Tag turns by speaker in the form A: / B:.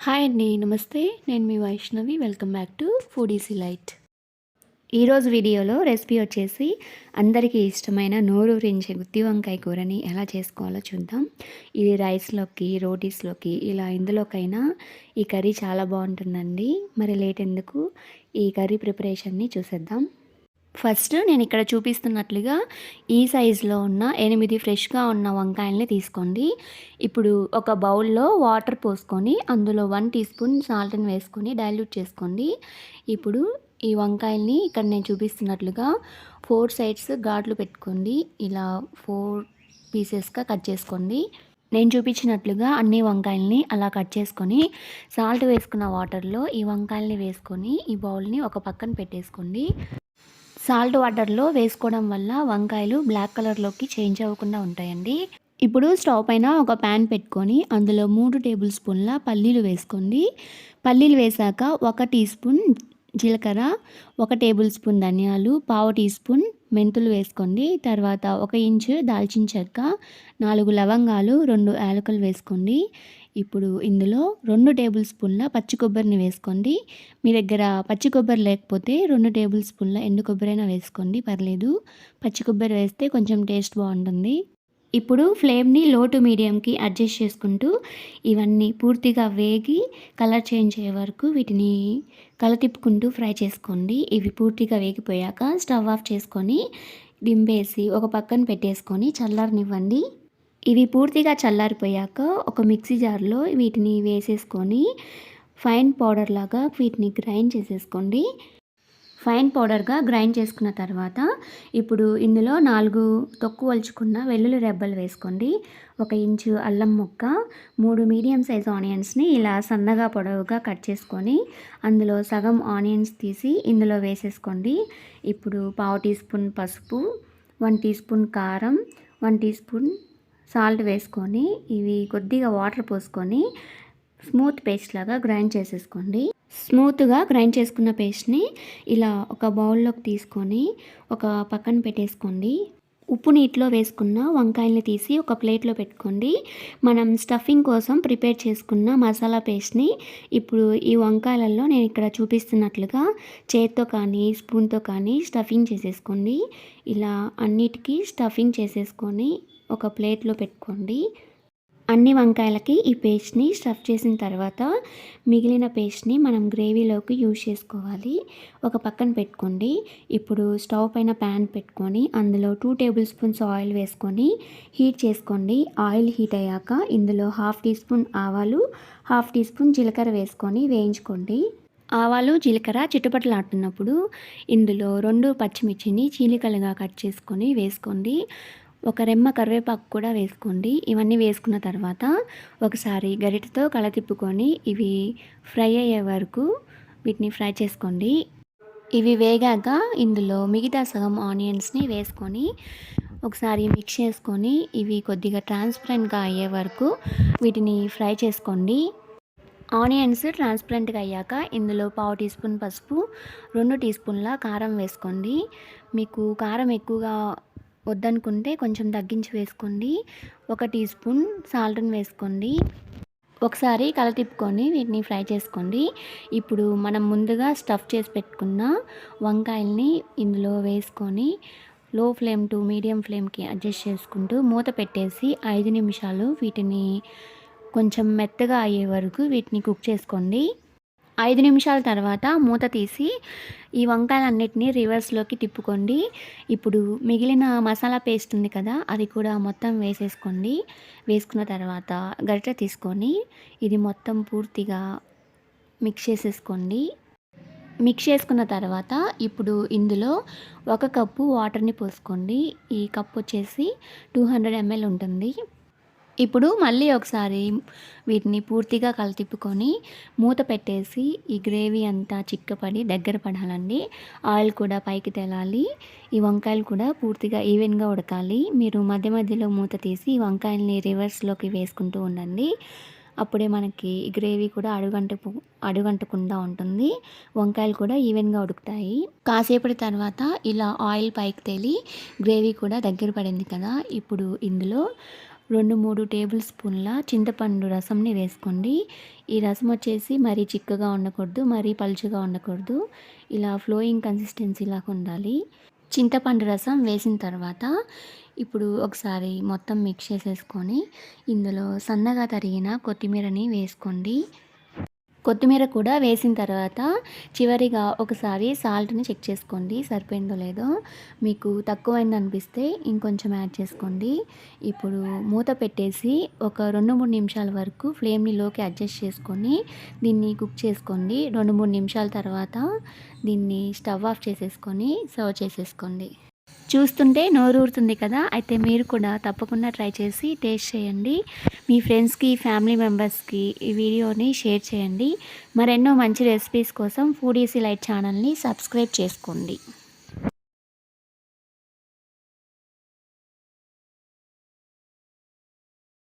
A: Hi అండి. నమస్తే. నేను మీ Vaishnavi. Welcome back to foodies light. ఈరోజు వీడియోలో రెసిపీ వచ్చేసి అందరికీ ఇష్టమైన నోరూరించే గుత్తి వంకాయ కూరని ఎలా చేసుకోవాలో చూద్దాం. ఇది రైస్‌లోకి, రోటీస్‌లోకి ఇలా ఎందులోకైనా ఈ కర్రీ చాలా బావుంటుందండి. మరి లేట్ ఎందుకు ఈ కర్రీ ప్రిపరేషన్‌ని చూసేద్దాం. ఫస్ట్ నేను ఇక్కడ చూపిస్తున్నట్లుగా ఈ సైజులో ఉన్న 8 ఫ్రెష్‌గా ఉన్న వంకాయల్ని తీసుకోండి. ఇప్పుడు ఒక బౌల్‌లో వాటర్ పోసుకొని అందులో 1 టీ స్పూన్ సాల్ట్‌ని వేసుకొని డైల్యూట్ చేసుకోండి. ఇప్పుడు ఈ వంకాయల్ని ఇక్కడ నేను చూపిస్తున్నట్లుగా 4 సైడ్స్ ఘాట్లు పెట్టుకోండి. ఇలా 4 పీసెస్‌గా కట్ చేసుకోండి. నేను చూపించినట్లుగా అన్ని వంకాయల్ని అలా కట్ చేసుకొని సాల్ట్ వేసుకున్న వాటర్‌లో ఈ వంకాయల్ని వేసుకొని ఈ బౌల్‌ని ఒక పక్కన పెట్టేసుకోండి. సాల్ట్ వాటర్లో వేసుకోవడం వల్ల వంకాయలు బ్లాక్ కలర్లోకి చేంజ్ అవ్వకుండా ఉంటాయండి. ఇప్పుడు స్టవ్ పైన ఒక ప్యాన్ పెట్టుకొని అందులో 3 టేబుల్ స్పూన్ల పల్లీలు వేసుకోండి. పల్లీలు వేశాక 1 టీ స్పూన్ జీలకర్ర, 1 టేబుల్ స్పూన్ ధనియాలు, పావు టీ స్పూన్ మెంతులు వేసుకోండి. తర్వాత 1 ఇంచు దాల్చిన చెక్క, 4 లవంగాలు, 2 యాలకులు వేసుకోండి. ఇప్పుడు ఇందులో 2 టేబుల్ స్పూన్ల పచ్చి కొబ్బరిని వేసుకోండి. మీ దగ్గర పచ్చి కొబ్బరి లేకపోతే 2 టేబుల్ స్పూన్ల ఎండు కొబ్బరైనా వేసుకోండి, పర్లేదు. పచ్చి కొబ్బరి వేస్తే కొంచెం టేస్ట్ బాగుంటుంది. ఇప్పుడు ఫ్లేమ్ని లో టు మీడియంకి అడ్జస్ట్ చేసుకుంటూ ఇవన్నీ పూర్తిగా వేగి కలర్ చేంజ్ అయ్యే వరకు వీటిని కలతిప్పుకుంటూ ఫ్రై చేసుకోండి. ఇవి పూర్తిగా వేగిపోయాక స్టవ్ ఆఫ్ చేసుకొని దింపేసి ఒక పక్కన పెట్టేసుకొని చల్లారనివ్వండి. ఇవి పూర్తిగా చల్లారిపోయాక ఒక మిక్సీ జార్లో వీటిని వేసేసుకొని ఫైన్ పౌడర్ లాగా వీటిని గ్రైండ్ చేసేసుకోండి. ఫైన్ పౌడర్గా గ్రైండ్ చేసుకున్న తర్వాత ఇప్పుడు ఇందులో 4 తొక్కు వలుచుకున్న వెల్లుల్లి రెబ్బలు వేసుకోండి. 1 ఇంచు అల్లం ముక్క, 3 మీడియం సైజ్ ఆనియన్స్ని ఇలా సన్నగా పొడవుగా కట్ చేసుకొని అందులో సగం ఆనియన్స్ తీసి ఇందులో వేసేసుకోండి. ఇప్పుడు పావు టీ స్పూన్ పసుపు, 1 టీ స్పూన్ కారం, 1 టీ స్పూన్ సాల్ట్ వేసుకొని ఇవి కొద్దిగా వాటర్ పోసుకొని స్మూత్ పేస్ట్ లాగా గ్రైండ్ చేసేసుకోండి. స్మూత్గా గ్రైండ్ చేసుకున్న పేస్ట్ని ఇలా ఒక బౌల్లోకి తీసుకొని ఒక పక్కన పెట్టేసుకోండి. ఉప్పు నీటిలో వేసుకున్న వంకాయల్ని తీసి ఒక ప్లేట్లో పెట్టుకోండి. మనం స్టఫింగ్ కోసం ప్రిపేర్ చేసుకున్న మసాలా పేస్ట్ని ఇప్పుడు ఈ వంకాయలలో నేను ఇక్కడ చూపిస్తున్నట్లుగా చేత్తో కానీ స్పూన్తో కానీ స్టఫింగ్ చేసేసుకోండి. ఇలా అన్నిటికీ స్టఫింగ్ చేసేసుకొని ఒక ప్లేట్లో పెట్టుకోండి. అన్ని వంకాయలకి ఈ పేస్ట్ని స్టఫ్ చేసిన తర్వాత మిగిలిన పేస్ట్ని మనం గ్రేవీలోకి యూజ్ చేసుకోవాలి. ఒక పక్కన పెట్టుకోండి. ఇప్పుడు స్టవ్ పైన ప్యాన్ పెట్టుకొని అందులో 2 టేబుల్ స్పూన్స్ ఆయిల్ వేసుకొని హీట్ చేసుకోండి. ఆయిల్ హీట్ అయ్యాక ఇందులో 1/2 టీ స్పూన్ ఆవాలు, 1/2 టీ స్పూన్ జీలకర్ర వేసుకొని వేయించుకోండి. ఆవాలు జీలకర్ర చిటపటలాడుతున్నప్పుడు ఇందులో 2 పచ్చిమిర్చిని చీలికలుగా కట్ చేసుకొని వేసుకోండి. ఒక రెమ్మ కరివేపాకు కూడా వేసుకోండి. ఇవన్నీ వేసుకున్న తర్వాత ఒకసారి గరిటెతో కలతిప్పుకొని ఇవి ఫ్రై అయ్యే వరకు వీటిని ఫ్రై చేసుకోండి. ఇవి వేగాక ఇందులో మిగతా సగం ఆనియన్స్ని వేసుకొని ఒకసారి మిక్స్ చేసుకొని ఇవి కొద్దిగా ట్రాన్స్పరెంట్గా అయ్యే వరకు వీటిని ఫ్రై చేసుకోండి. ఆనియన్స్ ట్రాన్స్పరెంట్గా అయ్యాక ఇందులో పావు టీ స్పూన్ పసుపు, 2 టీ స్పూన్ల కారం వేసుకోండి. మీకు కారం ఎక్కువగా వద్దనుకుంటే కొంచెం తగ్గించి వేసుకోండి. 1 టీ స్పూన్ సాల్ట్ని వేసుకోండి. ఒకసారి కలతిప్పుకొని వీటిని ఫ్రై చేసుకోండి. ఇప్పుడు మనం ముందుగా స్టఫ్ చేసి పెట్టుకున్న వంకాయల్ని ఇందులో వేసుకొని లో ఫ్లేమ్ టు మీడియం ఫ్లేమ్కి అడ్జస్ట్ చేసుకుంటూ మూత పెట్టేసి 5 నిమిషాలు వీటిని కొంచెం మెత్తగా అయ్యే వరకు వీటిని కుక్ చేసుకోండి. 5 నిమిషాల తర్వాత మూత తీసి ఈ వంకాయలన్నిటినీ రివర్స్లోకి తిప్పుకోండి. ఇప్పుడు మిగిలిన మసాలా పేస్ట్ ఉంది కదా, అది కూడా మొత్తం వేసేసుకోండి. వేసుకున్న తర్వాత గరిటె తీసుకొని ఇది మొత్తం పూర్తిగా మిక్స్ చేసేసుకోండి. మిక్స్ చేసుకున్న తర్వాత ఇప్పుడు ఇందులో 1 కప్పు వాటర్ని పోసుకోండి. ఈ కప్ వచ్చేసి 200 ml ఉంటుంది. ఇప్పుడు మళ్ళీ ఒకసారి వీటిని పూర్తిగా కలతిప్పుకొని మూత పెట్టేసి ఈ గ్రేవీ అంతా చిక్కపడి దగ్గర పడాలండి. ఆయిల్ కూడా పైకి తేలాలి. ఈ వంకాయలు కూడా పూర్తిగా ఈవెన్గా ఉడకాలి. మీరు మధ్య మధ్యలో మూత తీసి ఈ వంకాయల్ని రివర్స్లోకి వేసుకుంటూ ఉండండి. అప్పుడే మనకి గ్రేవీ కూడా అడుగంటకుండా ఉంటుంది. వంకాయలు కూడా ఈవెన్గా ఉడుకుతాయి. కాసేపటి తర్వాత ఇలా ఆయిల్ పైకి తేలి గ్రేవీ కూడా దగ్గర పడింది కదా, ఇప్పుడు ఇందులో 2-3 టేబుల్ స్పూన్ల చింతపండు రసంని వేసుకోండి. ఈ రసం వచ్చేసి మరీ చిక్కగా ఉండకూడదు, మరీ పలుచగా ఉండకూడదు. ఇలా ఫ్లోయింగ్ కన్సిస్టెన్సీ లాగా ఉండాలి. చింతపండు రసం వేసిన తర్వాత ఇప్పుడు ఒకసారి మొత్తం మిక్స్ చేసేసుకొని ఇందులో సన్నగా తరిగిన కొత్తిమీరని వేసుకోండి. కొత్తిమీర కూడా వేసిన తర్వాత చివరిగా ఒకసారి సాల్ట్ని చెక్ చేసుకోండి, సరిపోయిందో లేదో. మీకు తక్కువైంది అనిపిస్తే ఇంకొంచెం యాడ్ చేసుకోండి. ఇప్పుడు మూత పెట్టేసి ఒక 2-3 నిమిషాల వరకు ఫ్లేమ్ని లోకి అడ్జస్ట్ చేసుకొని దీన్ని కుక్ చేసుకోండి. 2-3 నిమిషాల తర్వాత దీన్ని స్టవ్ ఆఫ్ చేసేసుకొని సర్వ్ చేసేసుకోండి. చూస్తుంటే నోరూరుతుంది కదా! అయితే మీరు కూడా తప్పకుండా ట్రై చేసి టేస్ట్ చేయండి. మీ ఫ్రెండ్స్కి, ఫ్యామిలీ మెంబర్స్కి ఈ వీడియోని షేర్ చేయండి. మరెన్నో మంచి రెసిపీస్ కోసం ఫుడీస్ లైట్ ఛానల్ని సబ్స్క్రైబ్ చేసుకోండి.